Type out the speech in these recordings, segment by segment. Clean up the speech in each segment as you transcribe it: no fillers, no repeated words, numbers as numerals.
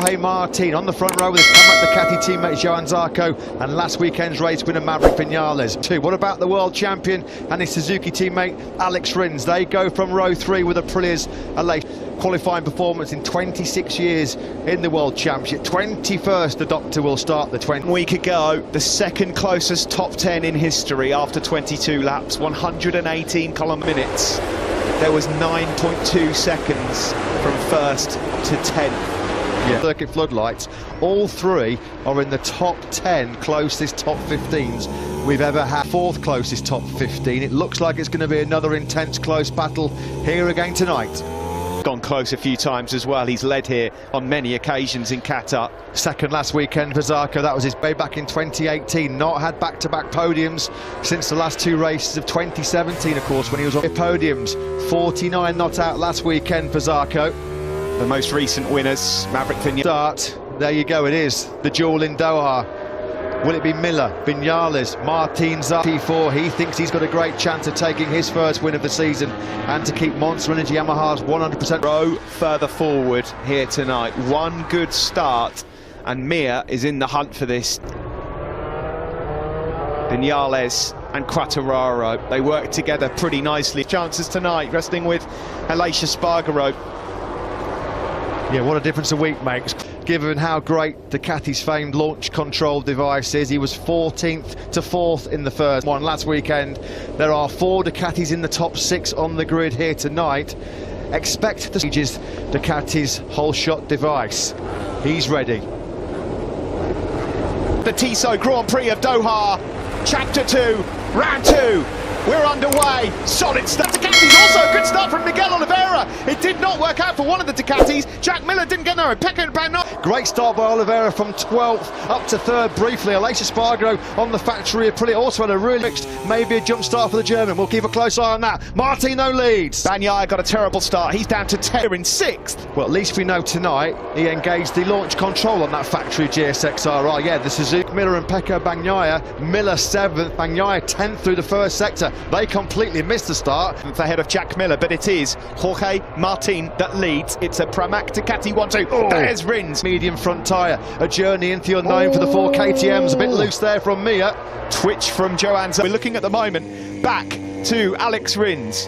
Jorge Martin on the front row with his Ducati teammate Johann Zarco and last weekend's race winner Maverick Vinales. What about the world champion and his Suzuki teammate Alex Rins? They go from row 3 with Aprilia's qualifying performance in 26 years in the World Championship. 21st, the Doctor will start the 20. A week ago, the second closest top 10 in history after 22 laps, 118 minutes. There was 9.2 seconds from first to 10th. Yeah. Circuit floodlights, all three are in the top 10 closest top 15s we've ever had. Fourth closest top 15. It looks like it's going to be another intense close battle here again tonight. Gone close a few times as well. He's led here on many occasions in Qatar. Second last weekend for Zarco, that was his way back in 2018. Not had back-to-back podiums since the last two races of 2017, of course, when he was on podiums. 49 not out last weekend for Zarco. The most recent winners, Maverick Vinales. Start, there you go, it is the duel in Doha. Will it be Miller, Vinales, Martin P4? He thinks he's got a great chance of taking his first win of the season and to keep Monster Energy Yamaha's 100%. Row further forward here tonight. One good start and Mir is in the hunt for this. Vinales and Quartararo, they work together pretty nicely. Chances tonight, resting with Aleix Espargaro. Yeah, what a difference a week makes. Given how great Ducati's famed launch control device is, he was 14th to 4th in the first one last weekend. There are 4 Ducatis in the top 6 on the grid here tonight. Expect the stages Ducati's whole shot device. He's ready. The Tissot Grand Prix of Doha, Chapter 2, Round 2. We're underway. Solid start. Ducati's also a good start from Miguel Oliveira. It did not work out for one of the Ducatis. Jack Miller didn't get there. Pecco Bagnaia. Great start by Oliveira from 12th up to 3rd briefly. Aleix Espargaro on the factory Aprilia also had a really mixed, maybe a jump start for the German. We'll keep a close eye on that. Martino leads. Bagnaia got a terrible start. He's down to 10 in 6th. Well, at least we know tonight he engaged the launch control on that factory GSX-RR. Yeah, the Suzuki, Miller and Pecco Bagnaia. Miller 7th, Bagnaia 10th through the first sector. They completely missed the start. It's ahead of Jack Miller, but it is Jorge Martin that leads. It's a Pramac Ducati 1-2. Oh. There's Rins. Medium front tyre. A journey into the unknown for the 4 KTMs. A bit loose there from Mia. Twitch from Johann. We're looking at the moment back to Alex Rins.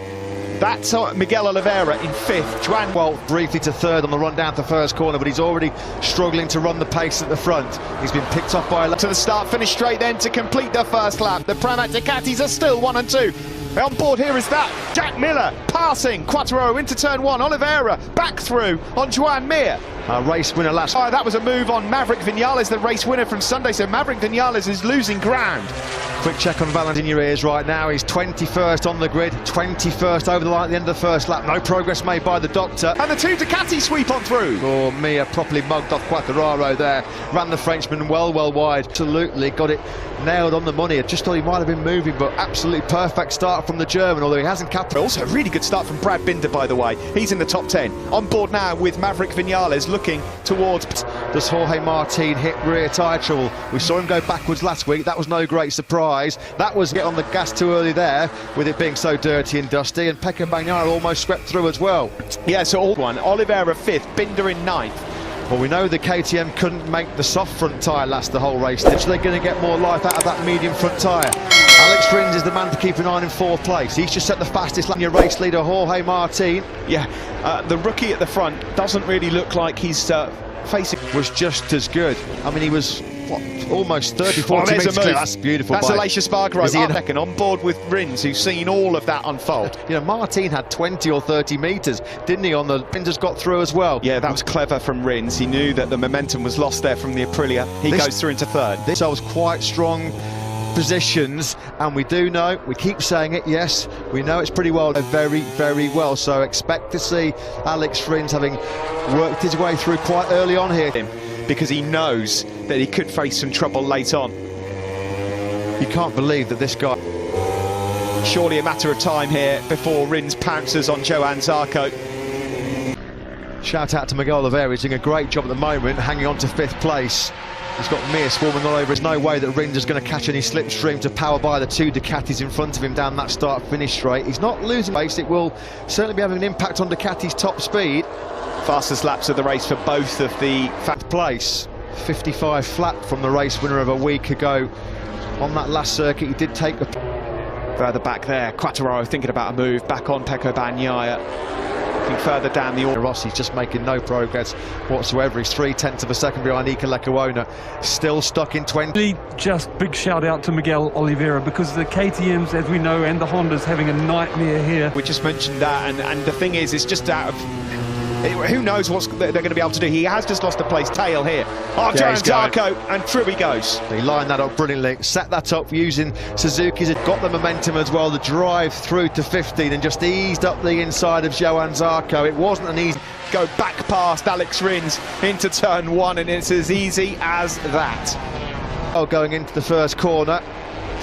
That's Miguel Oliveira in 5th. Joan well, briefly to 3rd on the run down to first corner, but he's already struggling to run the pace at the front. He's been picked off by to the start, finish straight then to complete the first lap. The Pramac Ducatis are still 1 and 2. On board here is that Jack Miller passing Quartararo into turn 1. Oliveira back through on Joan Mir. Race winner last. Oh, that was a move on Maverick Vinales, the race winner from Sunday. So Maverick Vinales is losing ground. Quick check on Valentin in your ears right now. He's 21st on the grid, 21st over the line at the end of the first lap. No progress made by the Doctor. And the 2 Ducati sweep on through. Oh, Mia properly mugged off Quartararo there. Ran the Frenchman well wide. Absolutely got it nailed on the money. I just thought he might have been moving, but absolutely perfect start from the German, although he hasn't capped. Also a really good start from Brad Binder, by the way. He's in the top 10. On board now with Maverick Vinales looking towards. Does Jorge Martin hit rear tyre trouble? We saw him go backwards last week. That was no great surprise. That was get on the gas too early there, with it being so dirty and dusty, and Pecco Bagnaia almost swept through as well. Yeah, so all one. Oliveira 5th, Binder in 9th. Well, we know the KTM couldn't make the soft front tyre last the whole race, so they're going to get more life out of that medium front tyre. Alex Rins is the man to keep an eye on in 4th place. He's just set the fastest lap. Your race leader, Jorge Martin. Yeah, the rookie at the front doesn't really look like he's facing. Was just as good. I mean, he was what, almost 30-40 metres clear. That's beautiful. That's Aleix Espargaro second on board with Rins, who's seen all of that unfold. You know, Martin had 20 or 30 metres, didn't he, on the Rins got through as well. Yeah, that was clever from Rins. He knew that the momentum was lost there from the Aprilia. He goes through into 3rd. This was quite strong positions, and we do know, we keep saying it, yes, we know it's pretty well, very well, so expect to see Alex Rins having worked his way through quite early on here. Because he knows that he could face some trouble late on. You can't believe that this guy... Surely a matter of time here before Rins pounces on Johann Zarco. Shout out to Miguel Oliveira, he's doing a great job at the moment, hanging on to 5th place. He's got Mir swarming all over. There's no way that Rins is going to catch any slipstream to power by the 2 Ducatis in front of him down that start-finish straight. He's not losing pace. It will certainly be having an impact on Ducati's top speed. Fastest laps of the race for both of the place. 55 flat from the race winner of a week ago. On that last circuit, he did take the... Further back there, Quattararo thinking about a move, back on Pecco Bagnaia. Looking further down the order. Rossi's just making no progress whatsoever. He's 0.3 of a second behind Iker Lecuona, still stuck in 20. Just big shout out to Miguel Oliveira, because the KTMs, as we know, and the Hondas having a nightmare here. We just mentioned that, and the thing is, it's just out of... Who knows what they're going to be able to do. He has just lost a place tail here. Oh, Johan Zarco, and through he goes. He lined that up brilliantly, set that up using Suzuki's, had got the momentum as well, the drive through to 15 and just eased up the inside of Johan Zarco. It wasn't an easy... Go back past Alex Rins into turn 1, and it's as easy as that. Oh, going into the first corner.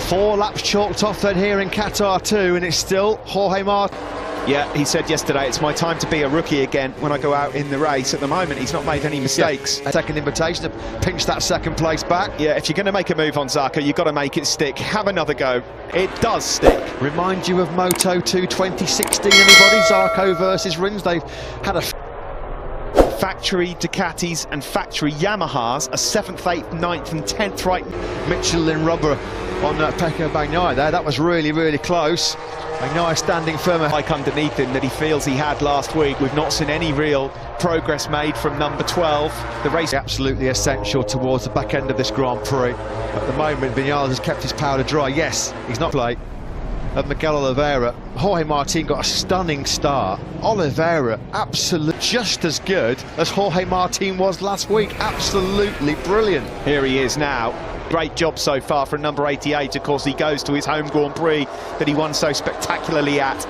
4 laps chalked off then here in Qatar 2, and it's still Jorge Martin. Yeah, he said yesterday, it's my time to be a rookie again when I go out in the race. At the moment, he's not made any mistakes. Yeah. Second invitation to pinch that second place back. Yeah, if you're going to make a move on Zarco, you've got to make it stick. Have another go. It does stick. Remind you of Moto 2 2016, anybody? Zarco versus Rins. They've had a... Factory Ducatis and factory Yamahas are 7th, 8th, 9th and 10th right. Michelin rubber on Pecco Bagnaia there. That was really, really close. Bagnaia standing firmer. Like underneath him that he feels he had last week. We've not seen any real progress made from number 12. The race absolutely essential towards the back end of this Grand Prix. At the moment, Vinales has kept his powder dry. Yes, he's not played. Miguel Oliveira. Jorge Martin got a stunning start. Oliveira, absolutely just as good as Jorge Martin was last week. Absolutely brilliant. Here he is now. Great job so far for number 88. Of course, he goes to his home Grand Prix that he won so spectacularly at.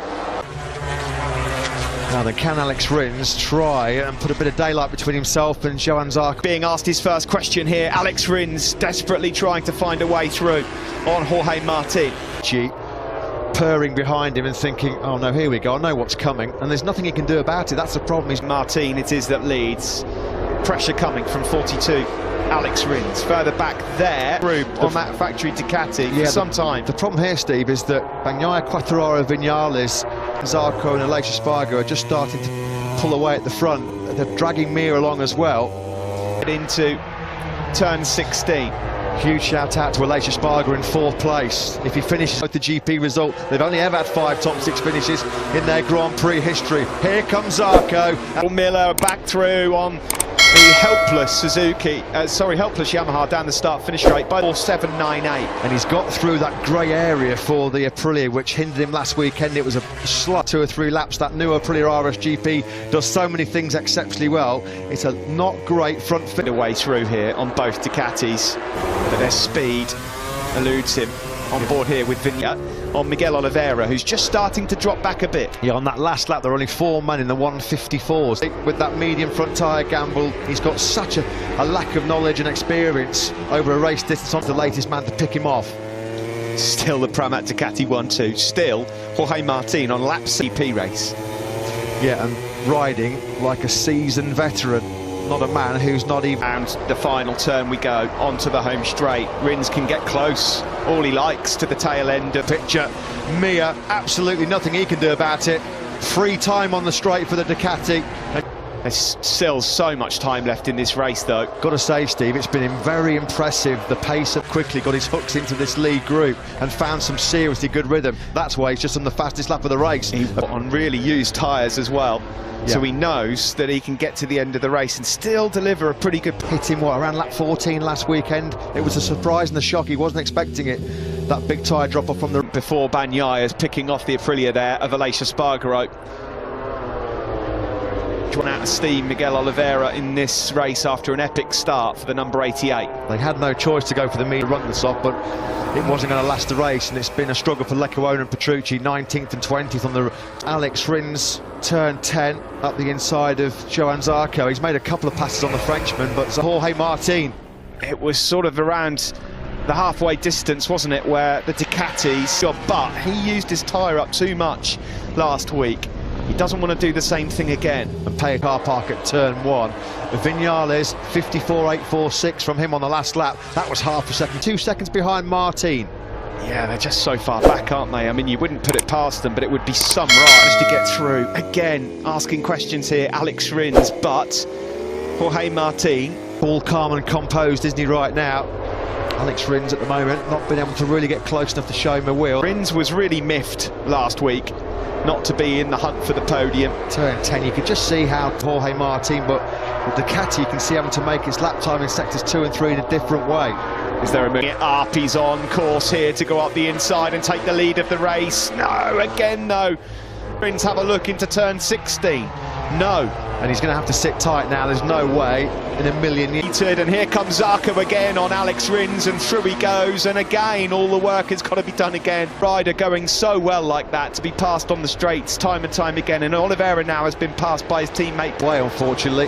Now then, can Alex Rins try and put a bit of daylight between himself and Johan Zarco? Being asked his first question here, Alex Rins desperately trying to find a way through on Jorge Martin. Purring behind him and thinking, oh no, here we go, I know what's coming, and there's nothing he can do about it. That's the problem. He's Martin it is that leads. Pressure coming from 42. Alex Rins further back there on that factory Ducati for some time. The problem here, Steve, is that Bagnaia, Quattararo, Vinales, Zarco and Aleix Espargaro are just starting to pull away at the front. They're dragging Mir along as well. Into turn 16. Huge shout out to Aleix Espargaro in 4th place. If he finishes with the GP result, they've only ever had 5 top 6 finishes in their Grand Prix history. Here comes Zarco. Miller back through on the helpless helpless Yamaha down the start-finish straight by 4.798. And he's got through that grey area for the Aprilia, which hindered him last weekend. It was a slut 2 or 3 laps. That new Aprilia RSGP does so many things exceptionally well. It's a not great front fit. Way through here on both Ducatis, but their speed eludes him. On board here with on Miguel Oliveira, who's just starting to drop back a bit. Yeah, on that last lap, there are only 4 men in the 154s. With that medium front tyre gamble, he's got such a lack of knowledge and experience over a race distance. On the latest man to pick him off. Still the Pramac Ducati 1-2. Still Jorge Martin on lap CP race. Yeah, and riding like a seasoned veteran. Not a man who's not even... And the final turn we go, onto the home straight. Rins can get close, all he likes, to the tail end of picture. Mir, absolutely nothing he can do about it. Free time on the straight for the Ducati. There's still so much time left in this race, though. Got to say, Steve, it's been very impressive. The pace of quickly got his hooks into this lead group and found some seriously good rhythm. That's why he's just on the fastest lap of the race. He's on really used tyres as well. Yeah. So he knows that he can get to the end of the race and still deliver a pretty good... Hit him, around lap 14 last weekend. It was a surprise and a shock. He wasn't expecting it. That big tyre drop-off from the... Before Bagnaia is picking off the Aprilia there of Aleix Espargaro. Drawn out of steam, Miguel Oliveira in this race after an epic start for the number 88. They had no choice to go for the mean run this off, but it wasn't going to last the race, and it's been a struggle for Lecuona and Petrucci. 19th and 20th on the... Alex Rins, turn 10, up the inside of Johan Zarco. He's made a couple of passes on the Frenchman, but Jorge Martin... It was sort of around the halfway distance, wasn't it, where the Ducatis... But he used his tyre up too much last week. He doesn't want to do the same thing again. And pay a car park at turn 1. Vinales, 54.846 from him on the last lap. That was half a second. 2 seconds behind Martin. Yeah, they're just so far back, aren't they? I mean, you wouldn't put it past them, but it would be some right to get through. Again, asking questions here, Alex Rins, but Jorge Martin. All calm and composed, isn't he, right now? Alex Rins at the moment, not been able to really get close enough to show him a wheel. Rins was really miffed last week not to be in the hunt for the podium. Turn 10, you could just see how Jorge Martin, but with Ducati, you can see having to make its lap time in sectors 2 and 3 in a different way. Is there a move? Up, he's on course here to go up the inside and take the lead of the race. No, again, no. Rins have a look into turn 16. No. And he's going to have to sit tight now, there's no way in a million years. And here comes Zarco again on Alex Rins, and through he goes, and again all the work has got to be done again. Rider going so well like that to be passed on the straights time and time again, and Oliveira now has been passed by his teammate. Way, unfortunately.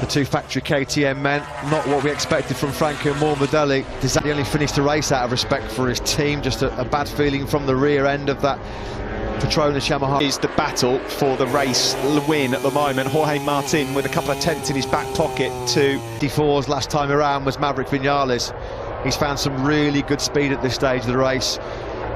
The two factory KTM men, not what we expected from Franco Morbidelli. He only finished the race out of respect for his team, just a bad feeling from the rear end of that Petronas Yamaha. Is the battle for the race win at the moment. Jorge Martin with a couple of tenths in his back pocket to 54's last time around was Maverick Vinales. He's found some really good speed at this stage of the race.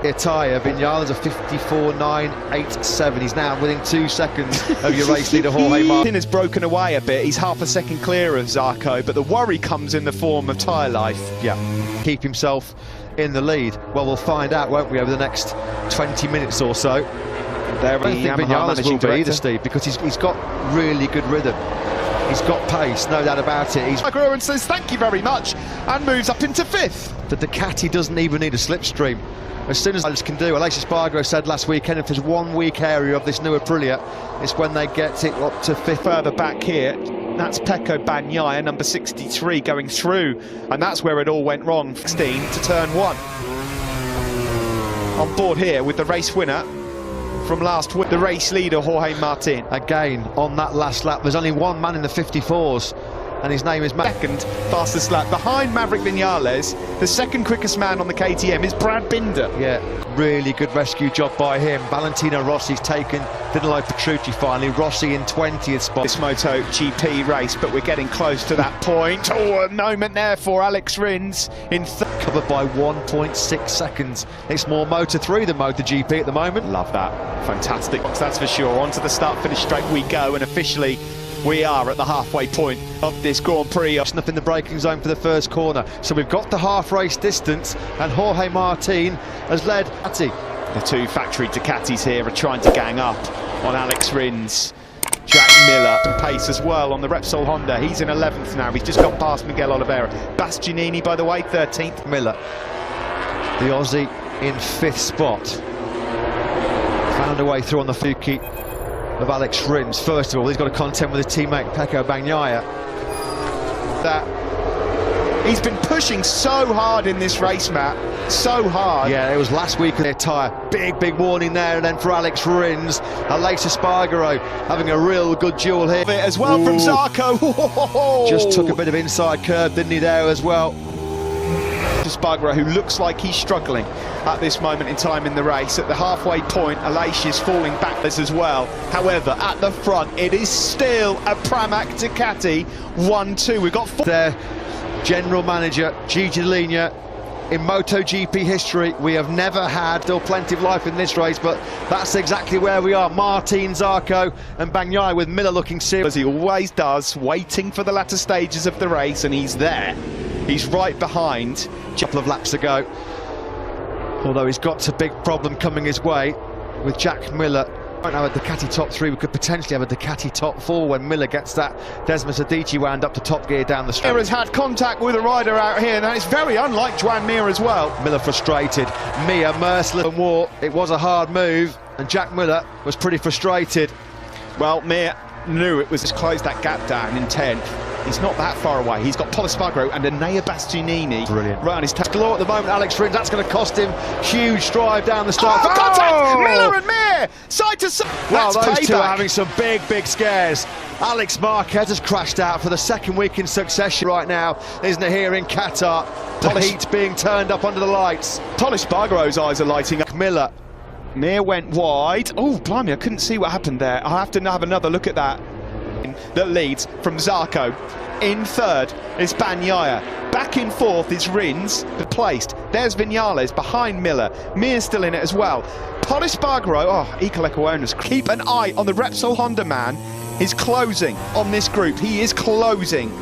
Itaya, Vinales a 54.987. He's now within 2 seconds of your race leader Jorge Martin. Has broken away a bit. He's half a second clear of Zarco, but the worry comes in the form of tyre life. Yeah, keep himself in the lead. Well, we'll find out, won't we, over the next 20 minutes or so. There I don't think Vinales will be either, Steve, because he's got really good rhythm. He's got pace, no doubt about it. And says thank you very much and moves up into 5th. The Ducati doesn't even need a slipstream. As soon as can do, Aleix Espargaro said last weekend, if there's one weak area of this new Aprilia, it's when they get it up to 5th. Further back here, that's Pecco Bagnaia, number 63, going through, and that's where it all went wrong. 16 to turn 1. On board here with the race winner from last week, the race leader Jorge Martin. Again, on that last lap, there's only one man in the 54s, and his name is Second fastest lap behind Maverick Vinales. The second quickest man on the KTM is Brad Binder. Yeah, really good rescue job by him. Valentino Rossi's taken Danilo Petrucci finally. Rossi in 20th spot. This Moto GP race, but we're getting close to that point. Oh, a moment there for Alex Rins in covered by 1.6 seconds. It's more Moto 3 than Moto GP at the moment. Love that. Fantastic. That's for sure. On to the start-finish straight we go, and officially we are at the halfway point of this Grand Prix. Up in the braking zone for the first corner. So we've got the half race distance, and Jorge Martin has led Ducati. The two factory Ducatis here are trying to gang up on Alex Rins. Jack Miller and pace as well on the Repsol Honda. He's in 11th now. He's just got past Miguel Oliveira. Bastianini, by the way, 13th. Miller, the Aussie, in 5th spot. Found a way through on the Fuki of Alex Rins. First of all, he's got to contend with his teammate Pecco Bagnaia. That he's been pushing so hard in this race, Matt, so hard. Yeah, it was last week of their tyre. Big warning there, and then for Alex Rins, Aleix Espargaro having a real good duel here. As well from Zarco. Just took a bit of inside curve, didn't he, there as well. Espargaro, who looks like he's struggling at this moment in time in the race. At the halfway point, Aleix is falling backwards as well. However, at the front, it is still a Pramac Ducati 1-2. We've got their general manager, Gigi Dall'Igna. In MotoGP history, we have never had still plenty of life in this race, but that's exactly where we are. Martin, Zarco and Bagnaia, with Miller looking serious. As he always does, waiting for the latter stages of the race, and he's there. He's right behind. A couple of laps ago, although he's got a big problem coming his way with Jack Miller. We don't have a Ducati top 3, we could potentially have a Ducati top 4 when Miller gets that Desmos Adichie wound up to top gear down the straight. Mir has had contact with a rider out here, and it's very unlike Joan Mir as well. Miller frustrated, Mir merciless and war. It was a hard move, and Jack Miller was pretty frustrated. Well, Mir knew it was to close that gap down in 10th. He's not that far away. He's got Pol Espargaro and Enea Bastianini right on his galore at the moment. Alex Rins, that's going to cost him huge drive down the start. Oh, contact! Miller and Mir, side to side. Well, those two are having some big scares. Alex Marquez has crashed out for the second week in succession right now, isn't it, here in Qatar? The heat being turned up under the lights. Pol Espargaro's eyes are lighting up. Miller. Mir went wide. Oh, blimey, I couldn't see what happened there. I'll have to have another look at that. That leads from Zarco. In third is Bagnaia. Back in fourth is Rins, placed. There's Viñales behind Miller. Mir's still in it as well. Polis Spargaro, Ecoleko owners, keep an eye on the Repsol Honda man. He's closing on this group. He is closing.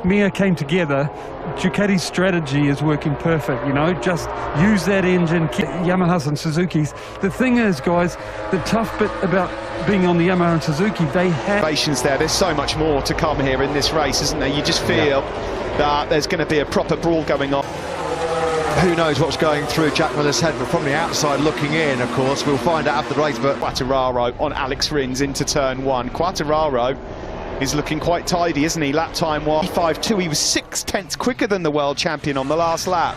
Mir came together. Ducati's strategy is working perfect, you know, just use that engine, Yamahas and Suzuki's. The thing is, guys, the tough bit about being on the Yamaha and Suzuki, they have... there. There's so much more to come here in this race, isn't there? You just feel that there's going to be a proper brawl going on. Who knows what's going through Jack Miller's head, but from the outside looking in, of course, we'll find out after the race. But Quartararo on Alex Rins into turn one. Quartararo is looking quite tidy, isn't he? Lap time 1:5.2. He was 6/10 quicker than the world champion on the last lap.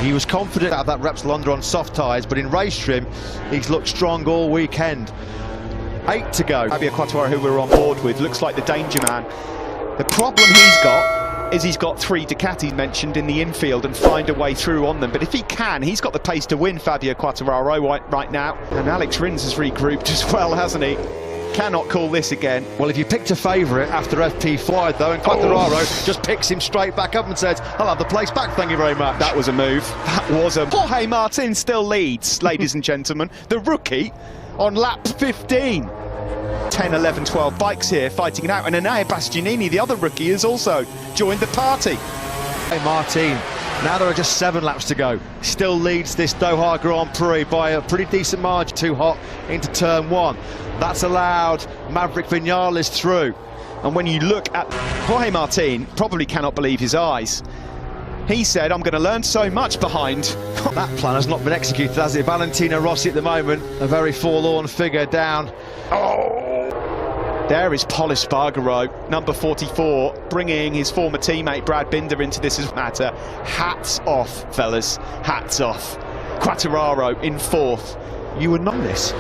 He was confident out of that Repsol Honda on soft tyres, but in race trim, he's looked strong all weekend. 8 to go. Fabio Quartararo, who we're on board with, looks like the danger man. The problem he's got is he's got 3 Ducatis mentioned in the infield and find a way through on them. But if he can, he's got the pace to win, Fabio Quartararo, right now. And Alex Rins has regrouped as well, hasn't he? Cannot call this again. Well, if you picked a favourite after FP5 though, and Quartararo just picks him straight back up and says, I'll have the place back, thank you very much. That was a move. That was a... Jorge Martin still leads, ladies and gentlemen. The rookie on lap 15. 10, 11, 12 bikes here fighting it out. And Enea Bastianini, the other rookie, has also joined the party. Hey, Martin. Now there are just 7 laps to go. Still leads this Doha Grand Prix by a pretty decent margin. Too hot into turn 1. That's allowed Maverick Viñales through. And when you look at Jorge Martin, probably cannot believe his eyes. He said, I'm going to learn so much behind. That plan has not been executed, has it? Valentino Rossi at the moment, a very forlorn figure down. There is Polis Spargaro, number 44, bringing his former teammate Brad Binder into this as matter. Hats off, fellas, hats off. Quartararo in 4th. You would know this.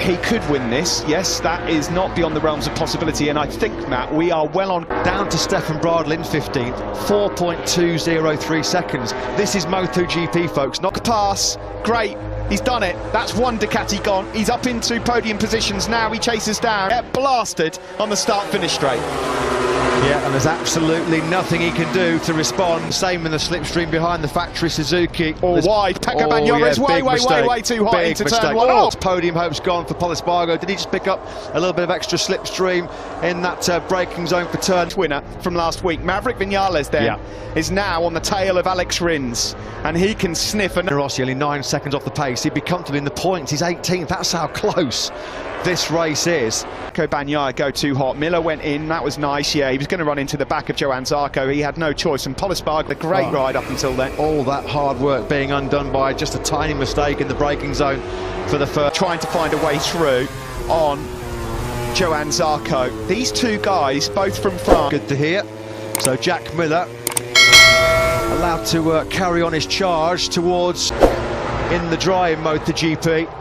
He could win this, yes, that is not beyond the realms of possibility, and I think, Matt, we are well on. Down to Stefan Bradl in 15th, 4.203 seconds. This is MotoGP, folks, not pass. Great, he's done it. That's 1 Ducati gone. He's up into podium positions now. He chases down. Get blasted on the start-finish straight. Yeah, and there's absolutely nothing he can do to respond. Same in the slipstream behind the factory Suzuki. Wide. Pecco Bagnaia is way too hot into turn 1. Podium hopes gone for Polis Spargaro. Did he just pick up a little bit of extra slipstream in that braking zone for turn? Winner from last week, Maverick Viñales then, is now on the tail of Alex Rins, and he can sniff. Rossi only 9 seconds off the pace. He'd be comfortable in the points. He's 18th. That's how close this race is. Bagnaia go too hot. Miller went in, that was nice. Yeah, he was going to run into the back of Johann Zarco. He had no choice, and Polis Spargaro, a great ride up until then. All that hard work being undone by just a tiny mistake in the braking zone for the first. Trying to find a way through on Johann Zarco. These 2 guys, both from France. Good to hear. So Jack Miller allowed to carry on his charge towards in the dry in MotoGP.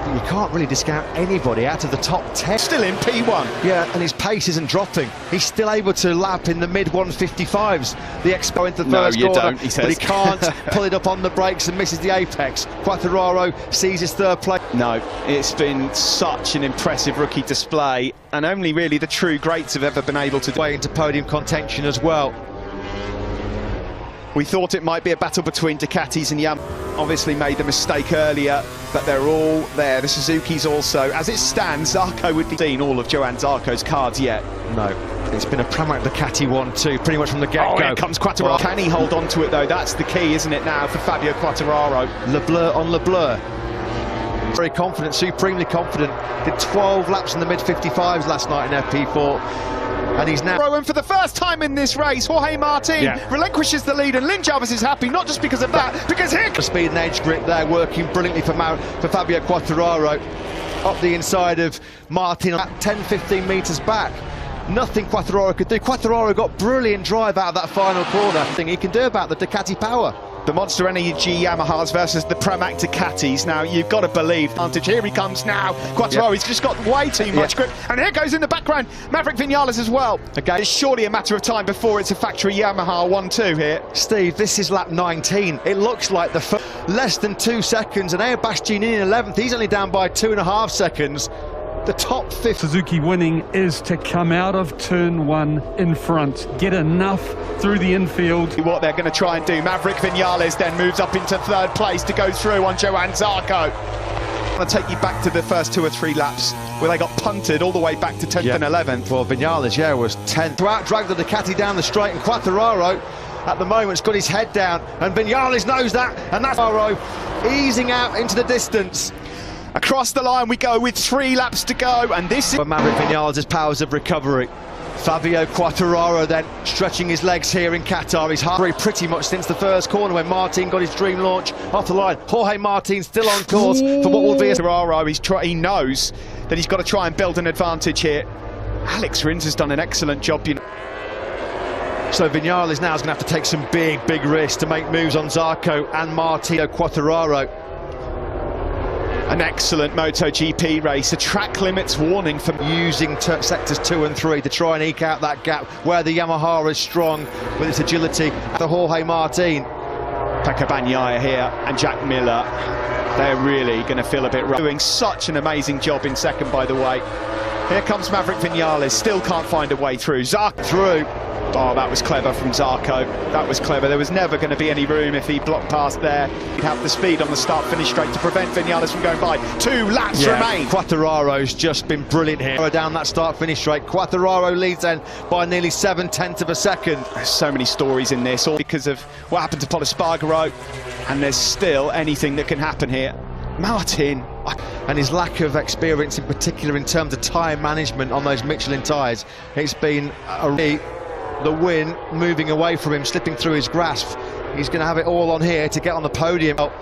You can't really discount anybody out of the top 10. Still in P1. Yeah, and his pace isn't dropping. He's still able to lap in the mid-155s. The Expo into the first corner, don't, he says. But he can't pull it up on the brakes and misses the apex. Quartararo sees his 3rd place. No, it's been such an impressive rookie display, and only really the true greats have ever been able to way into podium contention as well. We thought it might be a battle between Ducatis and Yamaha. Obviously made the mistake earlier, but they're all there. The Suzuki's also. As it stands, Zarco would be seen all of Johann Zarco's cards yet. No, it's been a Pramac Ducati 1-2 pretty much from the get-go. Here comes Quartararo. Can he hold on to it though? That's the key, isn't it now, for Fabio Quartararo? Le Bleu on Le Bleu. Very confident, supremely confident. Did 12 laps in the mid-55s last night in FP4. And he's now... And for the first time in this race, Jorge Martin relinquishes the lead, and Lynn Jarvis is happy, not just because of that, because here... The speed and edge grip there, working brilliantly for Fabio Quartararo. Up the inside of Martin, at 10-15 metres back. Nothing Quartararo could do. Quartararo got brilliant drive out of that final corner. Thing he can do about the Ducati power. The Monster Energy Yamahas versus the Pramac Ducatis. Now, you've got to believe. Advantage. Here he comes now. Quartararo, he's just got way too much grip. And here goes in the background Maverick Viñales as well. Okay, it's surely a matter of time before it's a factory Yamaha 1-2 here. Steve, this is lap 19. It looks like the less than 2 seconds. And Enea Bastianini in 11th. He's only down by 2.5 seconds. The top 50. Suzuki winning is to come out of turn one in front, get enough through the infield. What they're going to try and do. Maverick Vinales then moves up into third place to go through on Johann Zarco. I'll take you back to the first 2 or 3 laps where they got punted all the way back to 10th and 11th. Well, Vinales, was 10th. To out-drag the Ducati down the straight, and Quartararo at the moment's got his head down, and Vinales knows that, and that's Quartararo easing out into the distance. Across the line we go with 3 laps to go, and this is Maverick Vinales' powers of recovery. Fabio Quartararo then stretching his legs here in Qatar. He's hungry pretty much since the first corner when Martin got his dream launch off the line. Jorge Martin still on course for what will be a... Quartararo, he knows that he's got to try and build an advantage here. Alex Rins has done an excellent job, you know. So Vinales now is going to have to take some big risks to make moves on Zarco and Martino Quartararo. An excellent MotoGP race, a track limits warning for using sectors 2 and 3 to try and eke out that gap where the Yamaha is strong with its agility. The Jorge Martin. Pecco Bagnaia here and Jack Miller, they're really going to feel a bit rough. Doing such an amazing job in second, by the way. Here comes Maverick Vinales, still can't find a way through. Zarco through. Oh, that was clever from Zarco. That was clever. There was never going to be any room if he blocked past there. He'd have the speed on the start-finish straight to prevent Vinales from going by. 2 laps remain. Quartararo's just been brilliant here. Down that start-finish straight. Quartararo leads then by nearly 7/10 of a second. There's so many stories in this, all because of what happened to Pol Espargaro, and there's still anything that can happen here. Martin. And his lack of experience in particular in terms of tyre management on those Michelin tyres. It's been the win moving away from him, slipping through his grasp. He's going to have it all on here to get on the podium. Oh,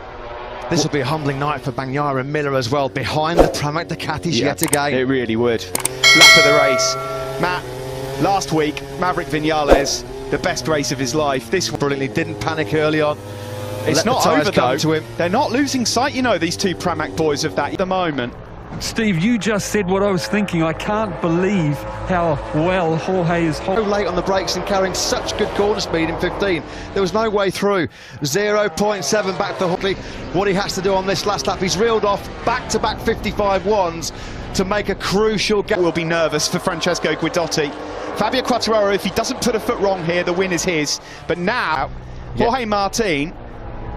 this will be a humbling night for Bagnaia and Miller as well, behind the Pramac Ducatis yet again. It really would. Lap of the race. Matt, last week, Maverick Vinales, the best race of his life. This brilliantly, didn't panic early on. It's not over though. To him. They're not losing sight, you know, these 2 Pramac boys of that at the moment. Steve, you just said what I was thinking. I can't believe how well Jorge is so late on the brakes and carrying such good corner speed in 15. There was no way through. 0.7 back to Jorge. What he has to do on this last lap, he's reeled off back-to-back 55-1s to make a crucial gap. Will be nervous for Francesco Guidotti. Fabio Quartararo, if he doesn't put a foot wrong here, the win is his. But now, Jorge Martin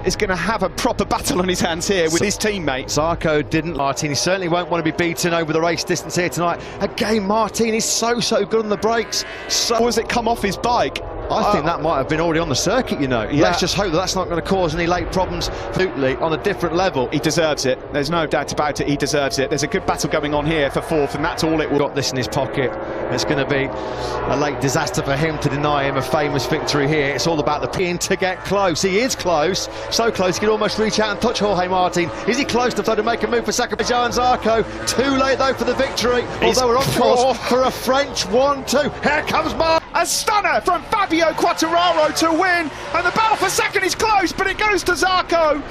is going to have a proper battle on his hands here with his teammate. Zarco didn't. Martin, he certainly won't want to be beaten over the race distance here tonight. Again, Martin is so good on the brakes. Or has it come off his bike? I think that might have been already on the circuit, you know. Yeah. Let's just hope that that's not going to cause any late problems. Absolutely, on a different level. He deserves it. There's no doubt about it. He deserves it. There's a good battle going on here for 4th, and that's all it will. Got this in his pocket. It's going to be a late disaster for him to deny him a famous victory here. It's all about the pin to get close. He is close, so close he can almost reach out and touch Jorge Martin. Is he close enough to make a move for second? Johann Zarco. Too late though for the victory. Although we're on course for a French 1-2. Here comes Martin. A stunner from Fabio Quartararo to win, and the battle for second is close, but it goes to Zarco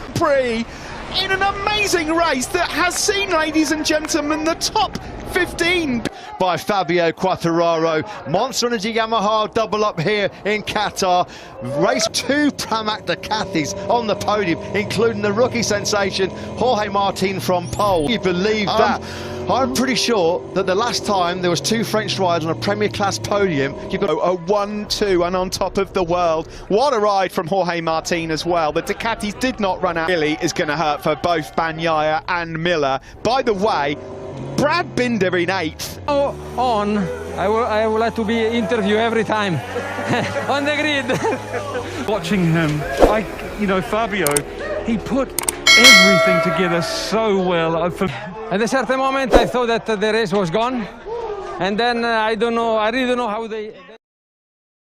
in an amazing race that has seen, ladies and gentlemen, the top 15 by Fabio Quartararo. Monster Energy Yamaha double up here in Qatar. Race 2 Pramac Ducatis on the podium, including the rookie sensation Jorge Martin from pole. You believe that? I'm pretty sure that the last time there was 2 French riders on a Premier Class podium, you've got a 1-2 and on top of the world. What a ride from Jorge Martin as well. The Ducatis did not run out. Really is going to hurt for both Bagnaia and Miller. By the way, Brad Binder in 8th. I would like to be interviewed every time on the grid. Watching him, Fabio, he put everything together so well. At a certain moment, I thought that the race was gone, and then I really don't know how they.